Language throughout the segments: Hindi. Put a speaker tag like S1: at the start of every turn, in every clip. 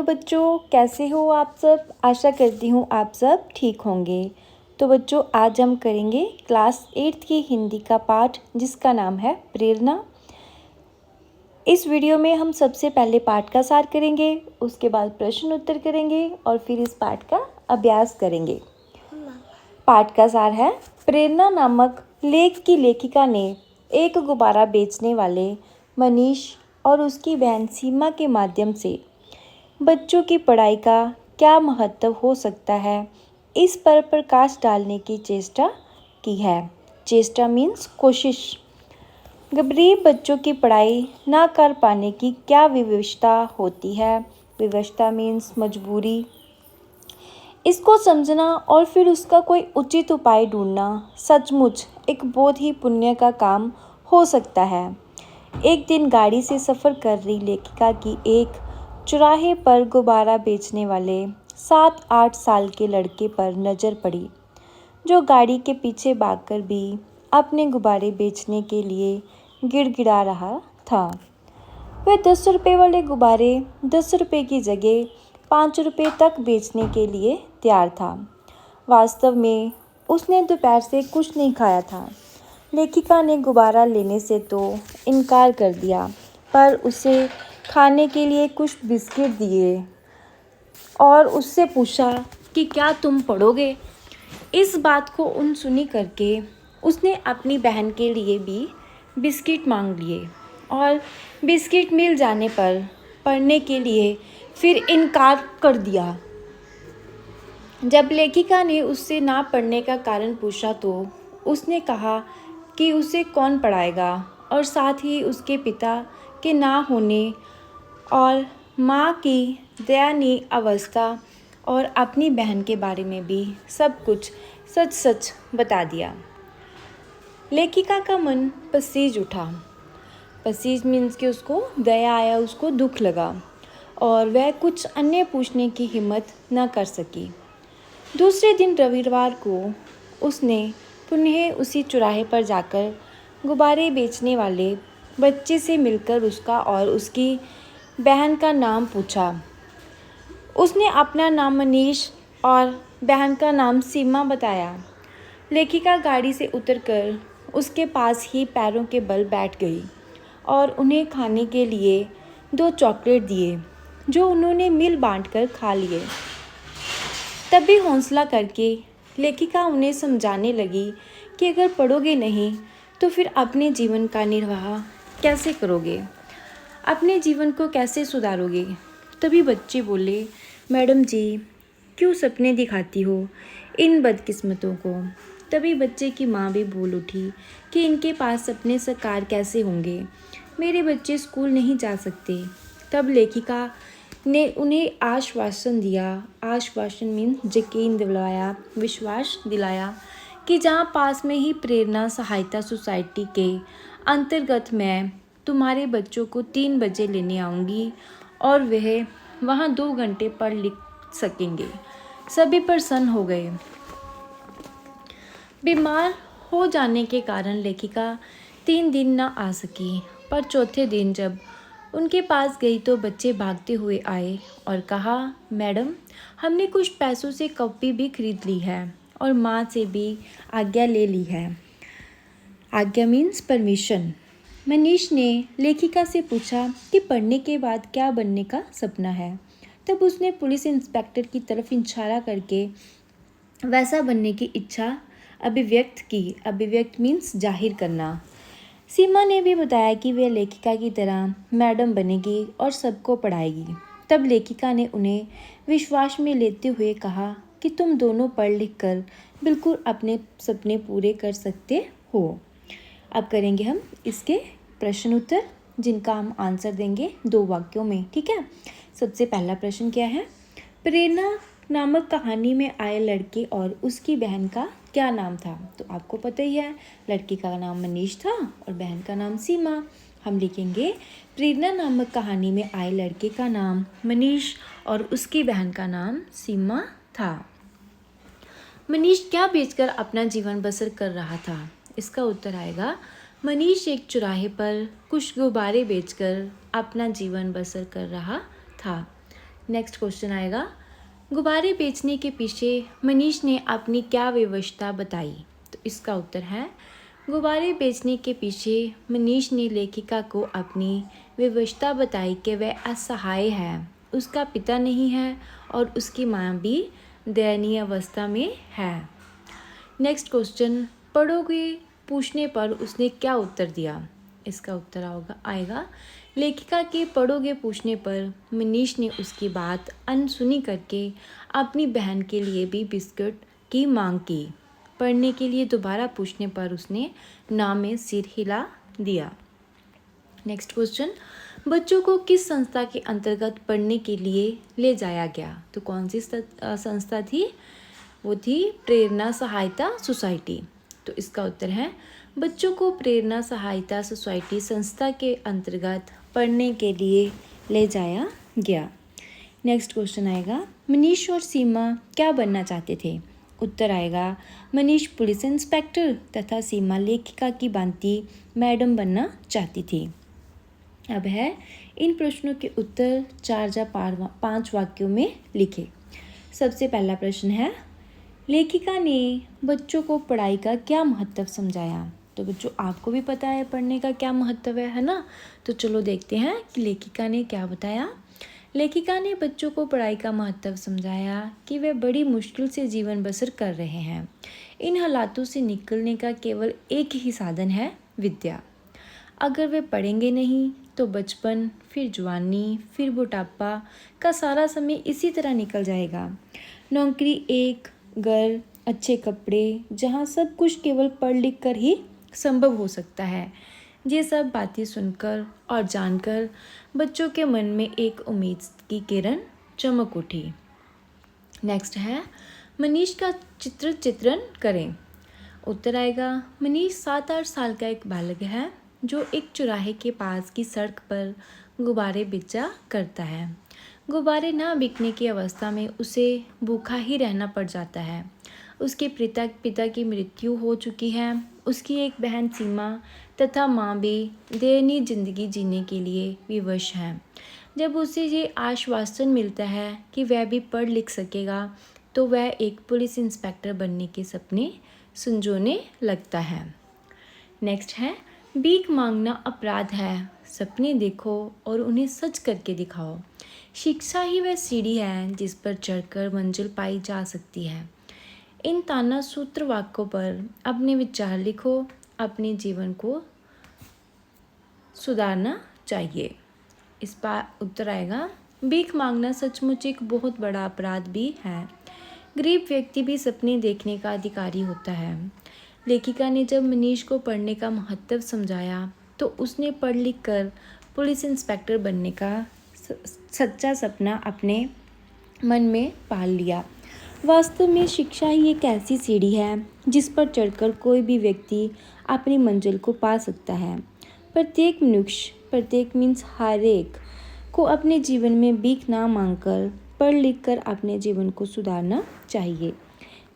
S1: बच्चों, कैसे हो आप सब। आशा करती हूँ आप सब ठीक होंगे। तो बच्चों, आज हम करेंगे क्लास 8 की हिंदी का पाठ जिसका नाम है प्रेरणा। इस वीडियो में हम सबसे पहले पाठ का सार करेंगे, उसके बाद प्रश्न उत्तर करेंगे और फिर इस पाठ का अभ्यास करेंगे। पाठ का सार है, प्रेरणा नामक लेख की लेखिका ने एक गुब्बारा बेचने वाले मनीष और उसकी बहन सीमा के माध्यम से बच्चों की पढ़ाई का क्या महत्व हो सकता है, इस पर प्रकाश डालने की चेष्टा की है। चेष्टा मीन्स कोशिश। गरीब बच्चों की पढ़ाई ना कर पाने की क्या विवशता होती है। विवशता मीन्स मजबूरी। इसको समझना और फिर उसका कोई उचित उपाय ढूंढना सचमुच एक बहुत ही पुण्य का काम हो सकता है। एक दिन गाड़ी से सफ़र कर रही लेखिका की एक चौराहे पर गुब्बारा बेचने वाले 7-8 साल के लड़के पर नज़र पड़ी, जो गाड़ी के पीछे भागकर भी अपने गुब्बारे बेचने के लिए गिड़गिड़ा रहा था। वह 10 रुपये वाले गुब्बारे 10 रुपये की जगह 5 रुपये तक बेचने के लिए तैयार था। वास्तव में उसने दोपहर से कुछ नहीं खाया था। लेखिका ने गुब्बारा लेने से तो इनकार कर दिया, पर उसे खाने के लिए कुछ बिस्किट दिए और उससे पूछा कि क्या तुम पढ़ोगे। इस बात को अनसुनी करके उसने अपनी बहन के लिए भी बिस्किट मांग लिए और बिस्किट मिल जाने पर पढ़ने के लिए फिर इनकार कर दिया। जब लेखिका ने उससे ना पढ़ने का कारण पूछा तो उसने कहा कि उसे कौन पढ़ाएगा, और साथ ही उसके पिता के ना होने और माँ की दयनीय अवस्था और अपनी बहन के बारे में भी सब कुछ सच सच बता दिया। लेखिका का मन पसीज उठा। पसीज मीन्स कि उसको दया आया, उसको दुख लगा और वह कुछ अन्य पूछने की हिम्मत न कर सकी। दूसरे दिन रविवार को उसने पुनः उसी चौराहे पर जाकर गुब्बारे बेचने वाले बच्चे से मिलकर उसका और उसकी बहन का नाम पूछा। उसने अपना नाम मनीष और बहन का नाम सीमा बताया। लेखिका गाड़ी से उतरकर उसके पास ही पैरों के बल बैठ गई और उन्हें खाने के लिए 2 चॉकलेट दिए, जो उन्होंने मिल बांटकर खा लिए। तब भी हौसला करके लेखिका उन्हें समझाने लगी कि अगर पढ़ोगे नहीं तो फिर अपने जीवन का निर्वाह कैसे करोगे, अपने जीवन को कैसे सुधारोगे। तभी बच्चे बोले, मैडम जी, क्यों सपने दिखाती हो इन बदकिस्मतों को। तभी बच्चे की माँ भी बोल उठी कि इनके पास सपने साकार कैसे होंगे, मेरे बच्चे स्कूल नहीं जा सकते। तब लेखिका ने उन्हें आश्वासन दिया। आश्वासन मीन्स यकीन दिलाया, विश्वास दिलाया कि जहाँ पास में ही प्रेरणा सहायता सोसाइटी के अंतर्गत मैं तुम्हारे बच्चों को 3 बजे लेने आऊँगी और वह वहाँ 2 घंटे पढ़ लिख सकेंगे। सभी प्रसन्न हो गए। बीमार हो जाने के कारण लेखिका 3 दिन न आ सकी, पर चौथे दिन जब उनके पास गई तो बच्चे भागते हुए आए और कहा, मैडम, हमने कुछ पैसों से कॉपी भी खरीद ली है और माँ से भी आज्ञा ले ली है। आज्ञा मीन्स परमिशन। मनीष ने लेखिका से पूछा कि पढ़ने के बाद क्या बनने का सपना है। तब उसने पुलिस इंस्पेक्टर की तरफ इशारा करके वैसा बनने की इच्छा अभिव्यक्त की। अभिव्यक्त मीन्स जाहिर करना। सीमा ने भी बताया कि वह लेखिका की तरह मैडम बनेगी और सबको पढ़ाएगी। तब लेखिका ने उन्हें विश्वास में लेते हुए कहा कि तुम दोनों पढ़ लिख कर बिल्कुल अपने सपने पूरे कर सकते हो। अब करेंगे हम इसके प्रश्न उत्तर, जिनका हम आंसर देंगे 2 वाक्यों में, ठीक है। सबसे पहला प्रश्न क्या है, प्रेरणा नामक कहानी में आए लड़के और उसकी बहन का क्या नाम था। तो आपको पता ही है, लड़की का नाम मनीष था और बहन का नाम सीमा। हम लिखेंगे, प्रेरणा नामक कहानी में आए लड़के का नाम मनीष और उसकी बहन का नाम सीमा था। मनीष क्या बेचकर अपना जीवन बसर कर रहा था। इसका उत्तर आएगा, मनीष एक चौराहे पर कुछ गुब्बारे बेचकर अपना जीवन बसर कर रहा था। नेक्स्ट क्वेश्चन आएगा, गुब्बारे बेचने के पीछे मनीष ने अपनी क्या विवशता बताई। तो इसका उत्तर है, गुब्बारे बेचने के पीछे मनीष ने लेखिका को अपनी विवशता बताई कि वह असहाय है, उसका पिता नहीं है और उसकी माँ भी दयनीय अवस्था में है। नेक्स्ट क्वेश्चन, पढ़ोगे पूछने पर उसने क्या उत्तर दिया। इसका उत्तर आएगा, लेखिका के पढ़ोगे पूछने पर मनीष ने उसकी बात अनसुनी करके अपनी बहन के लिए भी बिस्कुट की मांग की। पढ़ने के लिए दोबारा पूछने पर उसने ना में सिर हिला दिया। नेक्स्ट क्वेश्चन, बच्चों को किस संस्था के अंतर्गत पढ़ने के लिए ले जाया गया। तो कौन सी संस्था थी, वो थी प्रेरणा सहायता सोसाइटी। तो इसका उत्तर है, बच्चों को प्रेरणा सहायता सोसाइटी संस्था के अंतर्गत पढ़ने के लिए ले जाया गया। नेक्स्ट क्वेश्चन आएगा, मनीष और सीमा क्या बनना चाहते थे। उत्तर आएगा, मनीष पुलिस इंस्पेक्टर तथा सीमा लेखिका की भांति मैडम बनना चाहती थी। अब है, इन प्रश्नों के उत्तर 4 या 5 वाक्यों में लिखे। सबसे पहला प्रश्न है, लेखिका ने बच्चों को पढ़ाई का क्या महत्व समझाया। तो बच्चों आपको भी पता है पढ़ने का क्या महत्व है ना। तो चलो देखते हैं कि लेखिका ने क्या बताया। लेखिका ने बच्चों को पढ़ाई का महत्व समझाया कि वे बड़ी मुश्किल से जीवन बसर कर रहे हैं। इन हालातों से निकलने का केवल एक ही साधन है, विद्या। अगर वे पढ़ेंगे नहीं तो बचपन, फिर जवानी, फिर बुढ़ापा का सारा समय इसी तरह निकल जाएगा। नौकरी, एक घर, अच्छे कपड़े, जहाँ सब कुछ केवल पढ़ लिख कर ही संभव हो सकता है। ये सब बातें सुनकर और जानकर बच्चों के मन में एक उम्मीद की किरण चमक उठी। नेक्स्ट है, मनीष का चित्रण करें। उत्तर आएगा, मनीष 7-8 साल का एक बालक है जो एक चौराहे के पास की सड़क पर गुब्बारे बेचा करता है। गुब्बारे ना बिकने की अवस्था में उसे भूखा ही रहना पड़ जाता है। उसके पिता की मृत्यु हो चुकी है। उसकी एक बहन सीमा तथा माँ भी दयनीय जिंदगी जीने के लिए विवश हैं। जब उसे ये आश्वासन मिलता है कि वह भी पढ़ लिख सकेगा तो वह एक पुलिस इंस्पेक्टर बनने के सपने संजोने लगता है। नेक्स्ट है, भीख मांगना अपराध है, सपने देखो और उन्हें सच करके दिखाओ। शिक्षा ही वह सीढ़ी है जिस पर चढ़कर मंजिल पाई जा सकती है। इन ताना सूत्र वाक्यों पर अपने विचार लिखो, अपने जीवन को सुधारना चाहिए। इस पर उत्तर आएगा, भीख मांगना सचमुच एक बहुत बड़ा अपराध भी है। गरीब व्यक्ति भी सपने देखने का अधिकारी होता है। लेखिका ने जब मनीष को पढ़ने का महत्व समझाया तो उसने पढ़ लिख कर पुलिस इंस्पेक्टर बनने का सच्चा सपना अपने मन में पाल लिया। वास्तव में शिक्षा ही एक ऐसी सीढ़ी है जिस पर चढ़कर कोई भी व्यक्ति अपनी मंजिल को पा सकता है। प्रत्येक मनुष्य, प्रत्येक मीन्स हर एक को अपने जीवन में भीख ना मांगकर पढ़ लिख कर अपने जीवन को सुधारना चाहिए।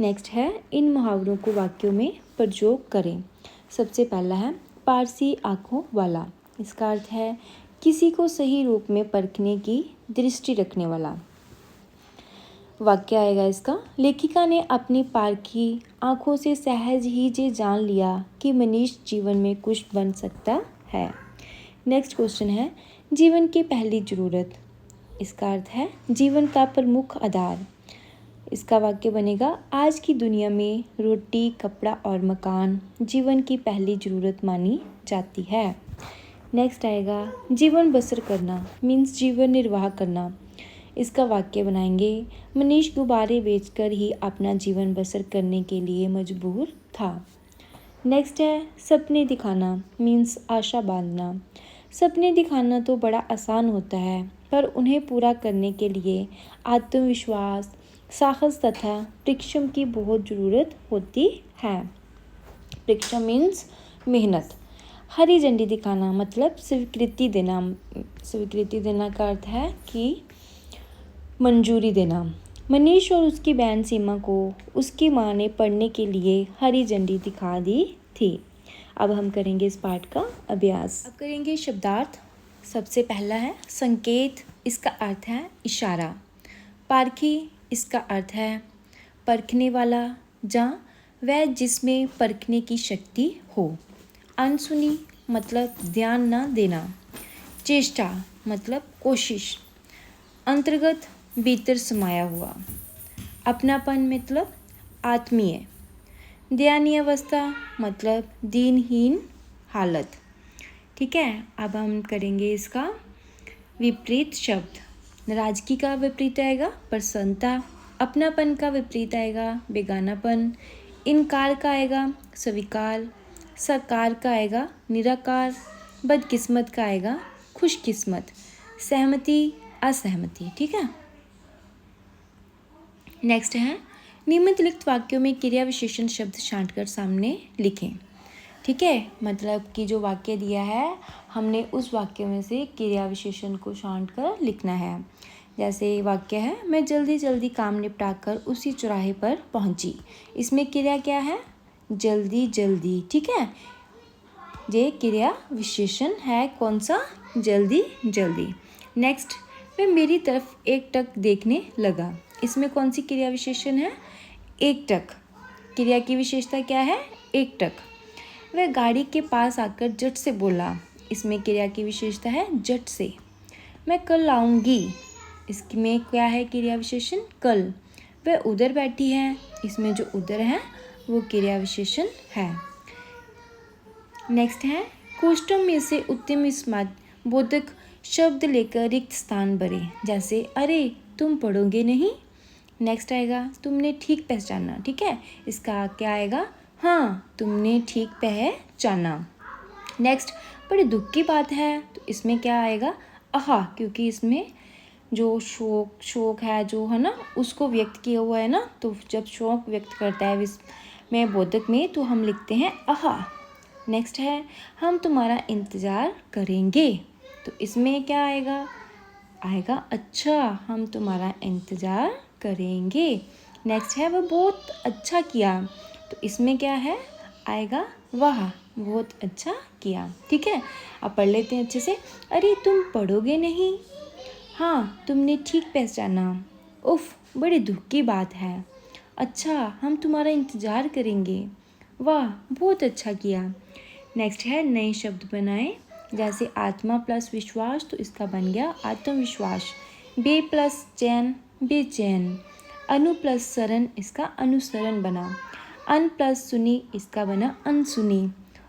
S1: नेक्स्ट है, इन मुहावरों को वाक्यों में प्रयोग करें। सबसे पहला है, पारसी आँखों वाला। इसका अर्थ है किसी को सही रूप में परखने की दृष्टि रखने वाला। वाक्य आएगा इसका, लेखिका ने अपनी पारखी आँखों से सहज ही ये जान लिया कि मनीष जीवन में कुछ बन सकता है। नेक्स्ट क्वेश्चन है, जीवन की पहली ज़रूरत। इसका अर्थ है जीवन का प्रमुख आधार। इसका वाक्य बनेगा, आज की दुनिया में रोटी, कपड़ा और मकान जीवन की पहली ज़रूरत मानी जाती है। नेक्स्ट आएगा, जीवन बसर करना मीन्स जीवन निर्वाह करना। इसका वाक्य बनाएंगे, मनीष गुब्बारे बेचकर ही अपना जीवन बसर करने के लिए मजबूर था। नेक्स्ट है, सपने दिखाना मीन्स आशा बांधना। सपने दिखाना तो बड़ा आसान होता है पर उन्हें पूरा करने के लिए आत्मविश्वास, साहस तथा परिश्रम की बहुत ज़रूरत होती है। परिश्रम मीन्स मेहनत। हरी झंडी दिखाना मतलब स्वीकृति देना। स्वीकृति देना का अर्थ है कि मंजूरी देना। मनीष और उसकी बहन सीमा को उसकी माँ ने पढ़ने के लिए हरी झंडी दिखा दी थी। अब हम करेंगे इस पाठ का अभ्यास। अब करेंगे शब्दार्थ। सबसे पहला है संकेत। इसका अर्थ है इशारा। पारखी इसका अर्थ है परखने वाला या वह जिसमें परखने की शक्ति हो। अनसुनी मतलब ध्यान न देना। चेष्टा मतलब कोशिश। अंतर्गत भीतर समाया हुआ। अपनापन मतलब आत्मीय। दयनीय अवस्था मतलब दीनहीन हालत। ठीक है, अब हम करेंगे इसका विपरीत शब्द। नाराजगी का विपरीत आएगा प्रसन्नता। अपनापन का विपरीत आएगा बेगानापन। इनकार का आएगा स्वीकार। साकार का आएगा निराकार। बदकिस्मत का आएगा खुशकिस्मत। सहमति असहमति। ठीक है, नेक्स्ट है निम्नलिखित वाक्यों में क्रिया विशेषण शब्द छांटकर सामने लिखें। ठीक है, मतलब कि जो वाक्य दिया है हमने उस वाक्य में से क्रिया विशेषण को छांटकर लिखना है। जैसे वाक्य है मैं जल्दी जल्दी काम निपटाकर उसी चौराहे पर पहुंची। इसमें क्रिया क्या है? जल्दी जल्दी। ठीक है, ये क्रिया विशेषण है कौन सा? जल्दी जल्दी। नेक्स्ट, वह मेरी तरफ एकटक देखने लगा। इसमें कौन सी क्रिया विशेषण है? एकटक। क्रिया की विशेषता क्या है? एकटक। वह गाड़ी के पास आकर झट से बोला। इसमें क्रिया की विशेषता है झट से। मैं कल आऊँगी। इसमें क्या है क्रिया विशेषण? कल। वह उधर बैठी है। इसमें जो उधर है वो क्रिया विशेषण है। नेक्स्ट है कोष्ठक में से उत्तम स्मृत बोधक शब्द लेकर रिक्त स्थान भरे। जैसे अरे तुम पढ़ोगे नहीं। नेक्स्ट आएगा तुमने ठीक पहचाना। ठीक है, इसका क्या आएगा? हाँ तुमने ठीक पहचाना। नेक्स्ट, बड़े दुख की बात है तो इसमें क्या आएगा? आहा, क्योंकि इसमें जो शोक है जो है ना उसको व्यक्त किया हुआ है ना, तो जब शोक व्यक्त करता है में बोधक में तो हम लिखते हैं आहा। नेक्स्ट है हम तुम्हारा इंतज़ार करेंगे। तो इसमें क्या आएगा? आएगा अच्छा हम तुम्हारा इंतज़ार करेंगे। नेक्स्ट है वह बहुत अच्छा किया। तो इसमें क्या है? आएगा वाह बहुत अच्छा किया। ठीक है, अब पढ़ लेते हैं अच्छे से। अरे तुम पढ़ोगे नहीं। हाँ तुमने ठीक पहचाना। उफ बड़ी दुख की बात है। अच्छा हम तुम्हारा इंतज़ार करेंगे। वाह बहुत अच्छा किया। नेक्स्ट है नए शब्द बनाएं। जैसे आत्मा प्लस विश्वास तो इसका बन गया आत्मविश्वास। बे प्लस चैन बेचैन। अनु प्लस शरण इसका अनुसरण बना। अन प्लस सुनी इसका बना अनसुनी।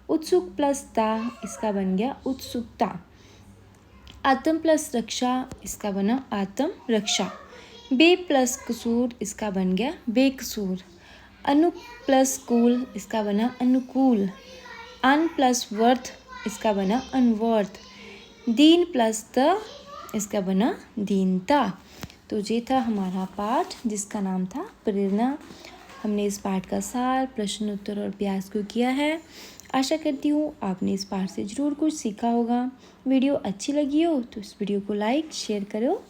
S1: उत्सुक प्लस ता इसका बन गया उत्सुकता। आत्म प्लस रक्षा इसका बना आत्म रक्षा। बे प्लस कसूर इसका बन गया बेकसूर। अनु प्लस कूल इसका बना अनुकूल। अन प्लस वर्थ इसका बना अनवर्थ। दीन प्लस द इसका बना दीनता। तो ये था हमारा पाठ जिसका नाम था प्रेरणा। हमने इस पाठ का सार प्रश्न उत्तर और अभ्यास को किया है। आशा करती हूँ आपने इस पाठ से ज़रूर कुछ सीखा होगा। वीडियो अच्छी लगी हो तो इस वीडियो को लाइक शेयर करो